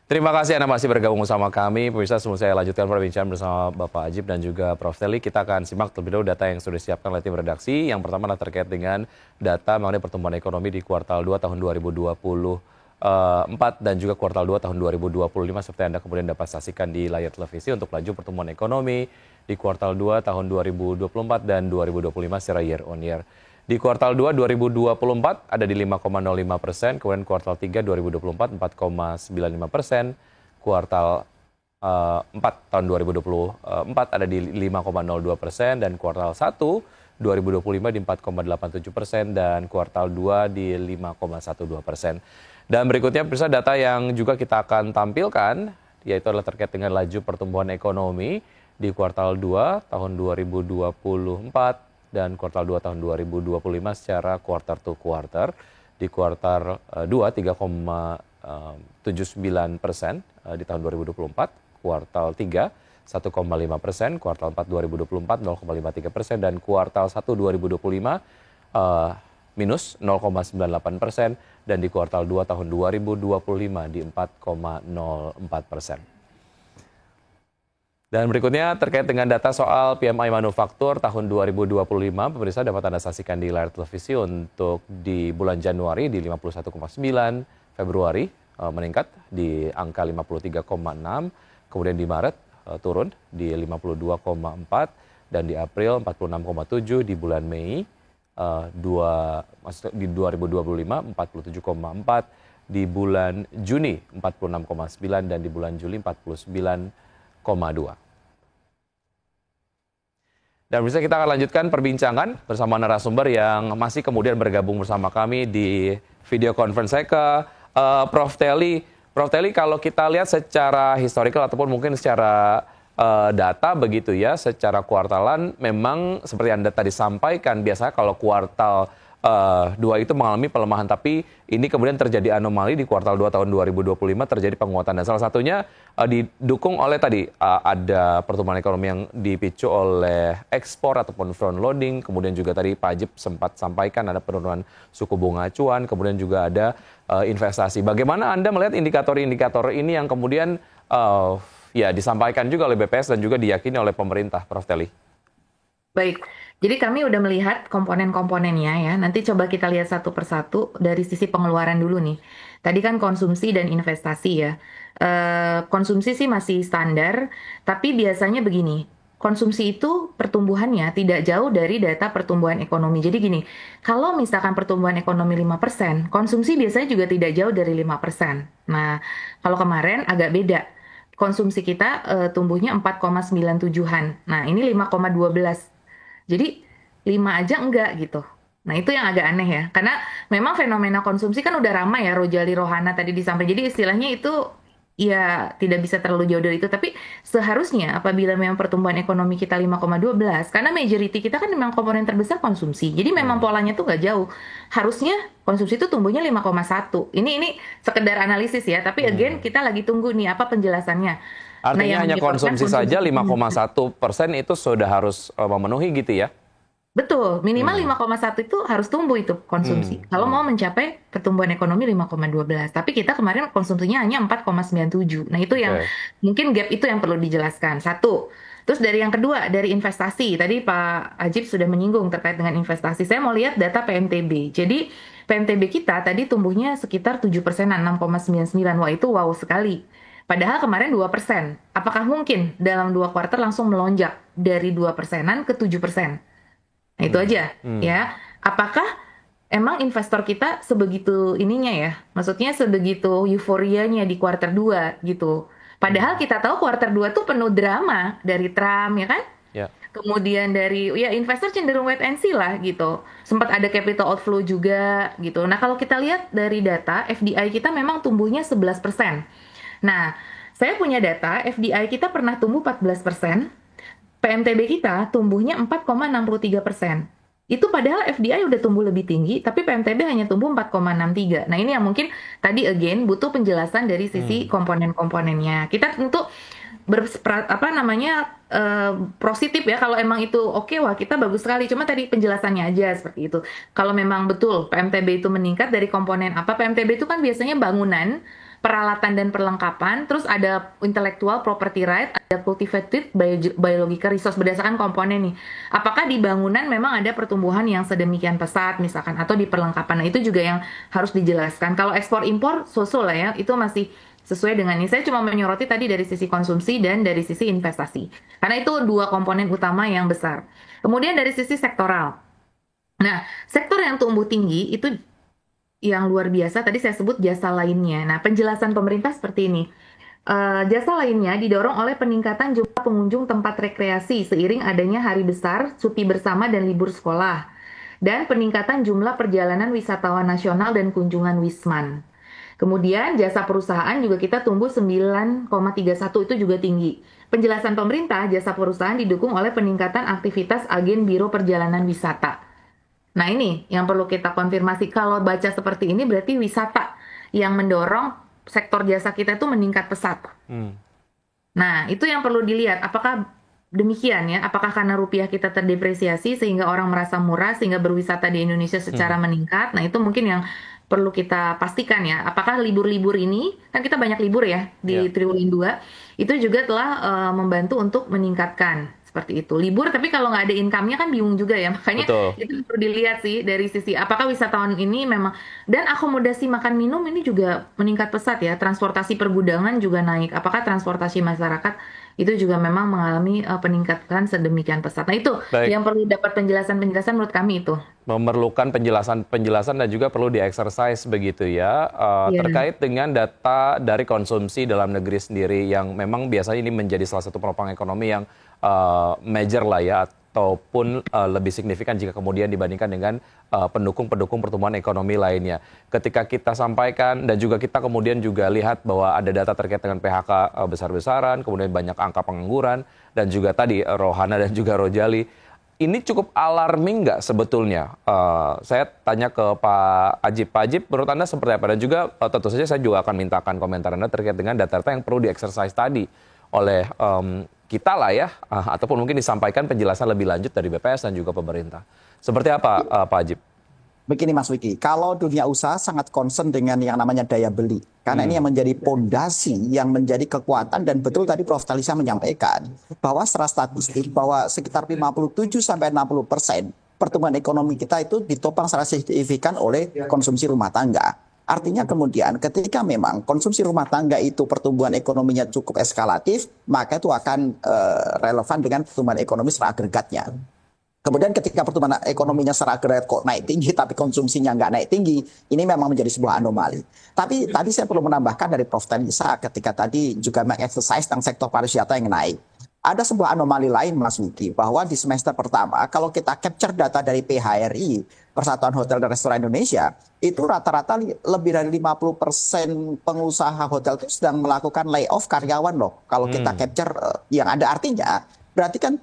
Terima kasih Anda masih bergabung bersama kami. Pemirsa, sebelum saya lanjutkan perbincangan bersama Bapak Ajib dan juga Prof. Teli, kita akan simak terlebih dahulu data yang sudah disiapkan oleh tim redaksi. Yang pertama adalah terkait dengan data mengenai pertumbuhan ekonomi di kuartal 2 tahun 2024 dan juga kuartal 2 tahun 2025 seperti Anda kemudian dapat saksikan di layar televisi untuk laju pertumbuhan ekonomi di kuartal 2 tahun 2024 dan 2025 secara year on year. Di kuartal 2 2024 ada di 5,05%, kemudian kuartal 3 2024 4,95%, kuartal 4 tahun 2024 ada di 5,02%, dan kuartal 1 2025 di 4,87%, dan kuartal 2 di 5,12%. Dan berikutnya pemirsa data yang juga kita akan tampilkan, yaitu adalah terkait dengan laju pertumbuhan ekonomi di kuartal 2 tahun 2024 dan kuartal 2 tahun 2025 secara quarter to quarter. Di kuartal 2 3,79% di tahun 2024, kuartal 3 1,5%, kuartal 4 2024 0,53%, dan kuartal 1 2025 minus 0,98%, dan di kuartal 2 tahun 2025 di 4,04%. Dan berikutnya terkait dengan data soal PMI manufaktur tahun 2025, pemirsa dapat Anda saksikan di layar televisi. Untuk di bulan Januari di 51,9, Februari meningkat di angka 53,6, kemudian di Maret turun di 52,4, dan di April 46,7, di bulan Mei di 2025 47,4, di bulan Juni 46,9, dan di bulan Juli 49,2. Dan bisa kita akan lanjutkan perbincangan bersama narasumber yang masih kemudian bergabung bersama kami di video conference. Saya ke Prof. Teli. Prof. Teli, kalau kita lihat secara historical ataupun mungkin secara data begitu ya, secara kuartalan memang seperti Anda tadi sampaikan, biasanya kalau kuartal 2 itu mengalami pelemahan, tapi ini kemudian terjadi anomali di kuartal 2 tahun 2025 terjadi penguatan, dan salah satunya didukung oleh tadi ada pertumbuhan ekonomi yang dipicu oleh ekspor ataupun front loading, kemudian juga tadi Pak Ajib sempat sampaikan ada penurunan suku bunga acuan, kemudian juga ada investasi. Bagaimana Anda melihat indikator-indikator ini yang kemudian ya disampaikan juga oleh BPS dan juga diyakini oleh pemerintah, Prof. Teli? Baik, jadi kami udah melihat komponen-komponennya ya. Nanti coba kita lihat satu persatu dari sisi pengeluaran dulu nih. Tadi kan konsumsi dan investasi ya. Konsumsi sih masih standar, tapi biasanya begini. Konsumsi itu pertumbuhannya tidak jauh dari data pertumbuhan ekonomi. Jadi gini, kalau misalkan pertumbuhan ekonomi 5%, konsumsi biasanya juga tidak jauh dari 5%. Nah, kalau kemarin agak beda. Konsumsi kita tumbuhnya 4,97-an. Nah, ini 5,12. Jadi 5 aja enggak gitu. Nah itu yang agak aneh ya. Karena memang fenomena konsumsi kan udah ramai ya, Rojali Rohana tadi disampaikan. Jadi istilahnya itu ya tidak bisa terlalu jauh dari itu. Tapi seharusnya apabila memang pertumbuhan ekonomi kita 5,12, karena majority kita kan memang komponen terbesar konsumsi. Jadi memang polanya tuh nggak jauh. Harusnya konsumsi itu tumbuhnya 5,1. Ini sekedar analisis ya. Tapi again kita lagi tunggu nih apa penjelasannya. Nah, Artinya yang hanya menyebabkan konsumsi saja konsumsi 5,1% itu sudah harus memenuhi gitu ya? betul, minimal Hmm. 5,1 itu harus tumbuh itu konsumsi. Hmm. Kalau mau mencapai pertumbuhan ekonomi 5,12. Tapi kita kemarin konsumsinya hanya 4,97. Nah, itu yang Oke. mungkin gap itu yang perlu dijelaskan. Satu. Terus dari yang kedua, dari investasi. Tadi Pak Ajib sudah menyinggung terkait dengan investasi. Saya mau lihat data PMTB. Jadi PMTB kita tadi tumbuhnya sekitar 7%, 6,99. Wah, itu wow sekali. Padahal kemarin 2%. Apakah mungkin dalam 2 kuartal langsung melonjak dari 2%-an ke 7%? Nah, itu Hmm. aja Hmm. ya. Apakah emang investor kita sebegitu ininya ya? Maksudnya sebegitu euforianya di kuartal 2 gitu. Padahal Hmm. kita tahu kuartal 2 tuh penuh drama dari Trump ya kan? Ya. Kemudian dari ya investor cenderung wait and see lah gitu. Sempat ada capital outflow juga gitu. Nah, kalau kita lihat dari data FDI kita memang tumbuhnya 11%. Nah, saya punya data FDI kita pernah tumbuh 14%. PMTB kita tumbuhnya 4,63%. Itu padahal FDI udah tumbuh lebih tinggi, tapi PMTB hanya tumbuh 4,63. Nah, ini yang mungkin tadi again butuh penjelasan dari sisi Hmm. komponen-komponennya. Kita tentu apa namanya positif ya kalau emang itu oke, wah kita bagus sekali. Cuma tadi penjelasannya aja seperti itu. Kalau memang betul PMTB itu meningkat dari komponen apa? PMTB itu kan biasanya bangunan, peralatan dan perlengkapan, terus ada intellectual property right, ada cultivated biological resource berdasarkan komponen nih. Apakah di bangunan memang ada pertumbuhan yang sedemikian pesat misalkan atau di perlengkapan. Nah, itu juga yang harus dijelaskan. Kalau ekspor impor so-so lah ya, itu masih sesuai dengan ini. Saya cuma menyoroti tadi dari sisi konsumsi dan dari sisi investasi. Karena itu dua komponen utama yang besar. Kemudian dari sisi sektoral. Nah, sektor yang tumbuh tinggi itu yang luar biasa tadi saya sebut jasa lainnya. Nah, penjelasan pemerintah seperti ini. Jasa lainnya didorong oleh peningkatan jumlah pengunjung tempat rekreasi seiring adanya hari besar, cuti bersama dan libur sekolah. Dan peningkatan jumlah perjalanan wisatawan nasional dan kunjungan Wisman. Kemudian jasa perusahaan juga kita tumbuh 9,31 itu juga tinggi. Penjelasan pemerintah, jasa perusahaan didukung oleh peningkatan aktivitas agen Biro Perjalanan Wisata. Nah, ini yang perlu kita konfirmasi. Kalau baca seperti ini berarti wisata yang mendorong sektor jasa kita itu meningkat pesat. Nah, itu yang perlu dilihat. Apakah demikian ya? Apakah karena rupiah kita terdepresiasi sehingga orang merasa murah sehingga berwisata di Indonesia secara meningkat? Nah, itu mungkin yang perlu kita pastikan ya. Apakah libur-libur ini, kan kita banyak libur ya di Triwulan 2, itu juga telah membantu untuk meningkatkan seperti itu. Libur tapi kalau nggak ada income-nya kan bingung juga ya. Makanya itu perlu dilihat sih dari sisi apakah wisatawan ini memang, dan akomodasi makan minum ini juga meningkat pesat ya. Transportasi pergudangan juga naik. Apakah transportasi masyarakat itu juga memang mengalami peningkatan sedemikian pesat. Nah, itu yang perlu dapat penjelasan-penjelasan menurut kami itu. Memerlukan penjelasan-penjelasan dan juga perlu di-exercise begitu ya, terkait dengan data dari konsumsi dalam negeri sendiri yang memang biasanya ini menjadi salah satu penopang ekonomi yang major lah ya, ataupun lebih signifikan jika kemudian dibandingkan dengan pendukung-pendukung pertumbuhan ekonomi lainnya. Ketika kita sampaikan dan juga kita kemudian juga lihat bahwa ada data terkait dengan PHK besar-besaran, kemudian banyak angka pengangguran, dan juga tadi Rohana dan juga Rojali, ini cukup alarming nggak sebetulnya? Saya tanya ke Pak Ajib. Pak Ajib, menurut Anda seperti apa? Dan juga tentu saja saya juga akan mintakan komentar Anda terkait dengan data-data yang perlu di-exercise tadi oleh kita lah ya, ataupun mungkin disampaikan penjelasan lebih lanjut dari BPS dan juga pemerintah. Seperti apa Pak Ajib? Begini Mas Wiki, kalau dunia usaha sangat concern dengan yang namanya daya beli. Karena ini yang menjadi pondasi, yang menjadi kekuatan, dan betul tadi Prof. Talisa menyampaikan bahwa secara statistik bahwa sekitar 57-60% pertumbuhan ekonomi kita itu ditopang secara signifikan oleh konsumsi rumah tangga. Artinya kemudian ketika memang konsumsi rumah tangga itu pertumbuhan ekonominya cukup eskalatif, maka itu akan relevan dengan pertumbuhan ekonomi secara agregatnya. Kemudian ketika pertumbuhan ekonominya secara agregat kok naik tinggi, tapi konsumsinya nggak naik tinggi, ini memang menjadi sebuah anomali. Tapi tadi saya perlu menambahkan dari Prof. Talisa ketika tadi juga meng-exercise tentang sektor pariwisata yang naik. Ada sebuah anomali lain Mas Wiki, bahwa di semester pertama, kalau kita capture data dari PHRI, Persatuan Hotel dan Restoran Indonesia, itu rata-rata lebih dari 50% pengusaha hotel itu sedang melakukan layoff karyawan loh. Kalau kita capture yang ada artinya, berarti kan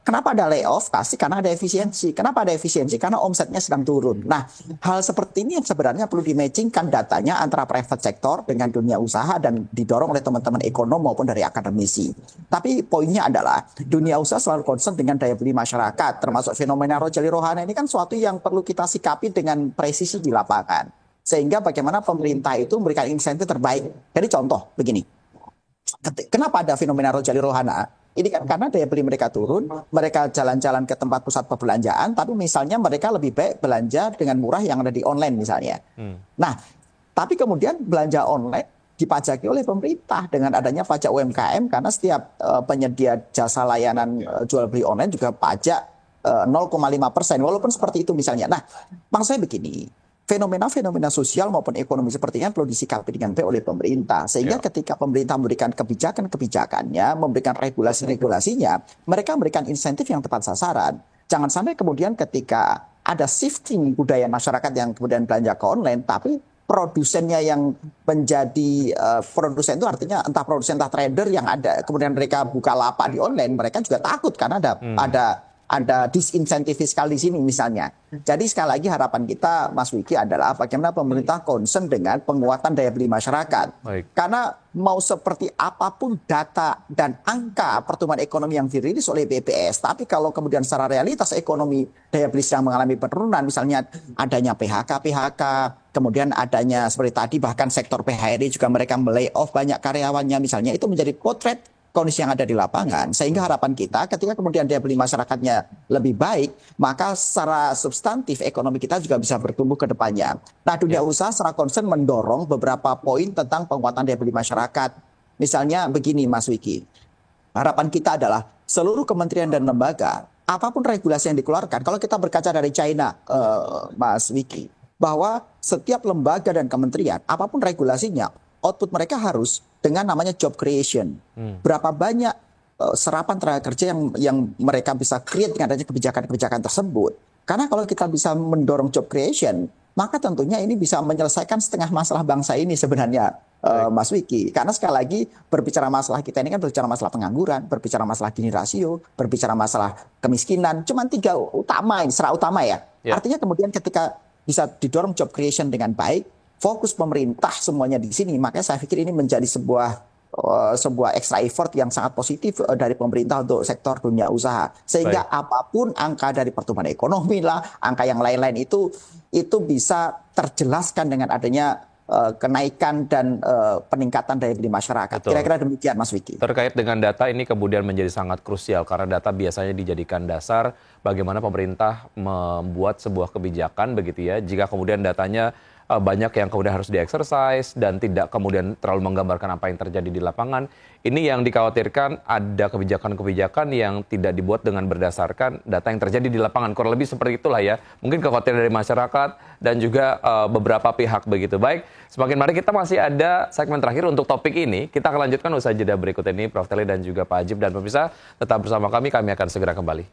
kenapa ada layoff? Pasti karena ada efisiensi. Kenapa ada efisiensi? Karena omsetnya sedang turun. Nah, hal seperti ini yang sebenarnya perlu dimatchingkan datanya antara private sector dengan dunia usaha dan didorong oleh teman-teman ekonom maupun dari akademisi. Tapi poinnya adalah dunia usaha selalu concern dengan daya beli masyarakat, termasuk fenomena Rojali Rohana ini kan suatu yang perlu kita sikapi dengan presisi di lapangan. Sehingga bagaimana pemerintah itu memberikan insentif terbaik. Jadi contoh begini. Kenapa ada fenomena Rojali Rohana? Ini kan karena daya beli mereka turun, mereka jalan-jalan ke tempat pusat perbelanjaan, tapi misalnya mereka lebih baik belanja dengan murah yang ada di online misalnya. Nah, tapi kemudian belanja online dipajaki oleh pemerintah dengan adanya pajak UMKM, karena setiap penyedia jasa layanan jual beli online juga pajak 0,5%, walaupun seperti itu misalnya. Nah, maksud saya begini. Fenomena-fenomena sosial maupun ekonomi seperti ini perlu disikapi dengan baik oleh pemerintah. Sehingga ketika pemerintah memberikan kebijakan-kebijakannya, memberikan regulasi-regulasinya, mereka memberikan insentif yang tepat sasaran. Jangan sampai kemudian ketika ada shifting budaya masyarakat yang kemudian belanja ke online, tapi produsennya yang menjadi produsen itu artinya entah produsen entah trader yang ada, kemudian mereka buka lapak di online, mereka juga takut karena ada ada disinsentif fiskal di sini misalnya. Jadi sekali lagi harapan kita Mas Wiki adalah bagaimana pemerintah concern dengan penguatan daya beli masyarakat. Baik. Karena mau seperti apapun data dan angka pertumbuhan ekonomi yang dirilis oleh BPS, tapi kalau kemudian secara realitas ekonomi daya beli sedang mengalami penurunan, misalnya adanya PHK, kemudian adanya seperti tadi bahkan sektor PHRI juga mereka melay off banyak karyawannya misalnya, itu menjadi potret kondisi yang ada di lapangan. Sehingga harapan kita ketika kemudian daya beli masyarakatnya lebih baik, maka secara substantif ekonomi kita juga bisa bertumbuh ke depannya. Nah, dunia usaha secara concern mendorong beberapa poin tentang penguatan daya beli masyarakat. Misalnya begini Mas Wiki, harapan kita adalah seluruh kementerian dan lembaga, apapun regulasi yang dikeluarkan, kalau kita berkaca dari China, Mas Wiki, bahwa setiap lembaga dan kementerian, apapun regulasinya, output mereka harus dengan namanya job creation. Berapa banyak serapan tenaga kerja yang mereka bisa create dengan adanya kebijakan-kebijakan tersebut. Karena kalau kita bisa mendorong job creation, maka tentunya ini bisa menyelesaikan setengah masalah bangsa ini sebenarnya, Mas Wiki. Karena sekali lagi berbicara masalah kita ini kan berbicara masalah pengangguran, berbicara masalah Gini rasio, berbicara masalah kemiskinan. Cuma 3 utama ini, secara utama ya. Artinya kemudian ketika bisa didorong job creation dengan baik, fokus pemerintah semuanya di sini, makanya saya pikir ini menjadi sebuah extra effort yang sangat positif dari pemerintah untuk sektor dunia usaha. Sehingga apapun angka dari pertumbuhan ekonomi lah, angka yang lain-lain itu bisa terjelaskan dengan adanya kenaikan dan peningkatan daya beli masyarakat. Kira-kira demikian Mas Wiki. Terkait dengan data ini kemudian menjadi sangat krusial karena data biasanya dijadikan dasar bagaimana pemerintah membuat sebuah kebijakan begitu ya. Jika kemudian datanya banyak yang kemudian harus di-exercise dan tidak kemudian terlalu menggambarkan apa yang terjadi di lapangan. Ini yang dikhawatirkan ada kebijakan-kebijakan yang tidak dibuat dengan berdasarkan data yang terjadi di lapangan. Kurang lebih seperti itulah ya. Mungkin kekhawatiran dari masyarakat dan juga beberapa pihak begitu. Baik, semakin mari kita masih ada segmen terakhir untuk topik ini. Kita akan lanjutkan usai jeda berikut ini. Prof. Teli dan juga Pak Ajib dan pemirsa tetap bersama kami akan segera kembali.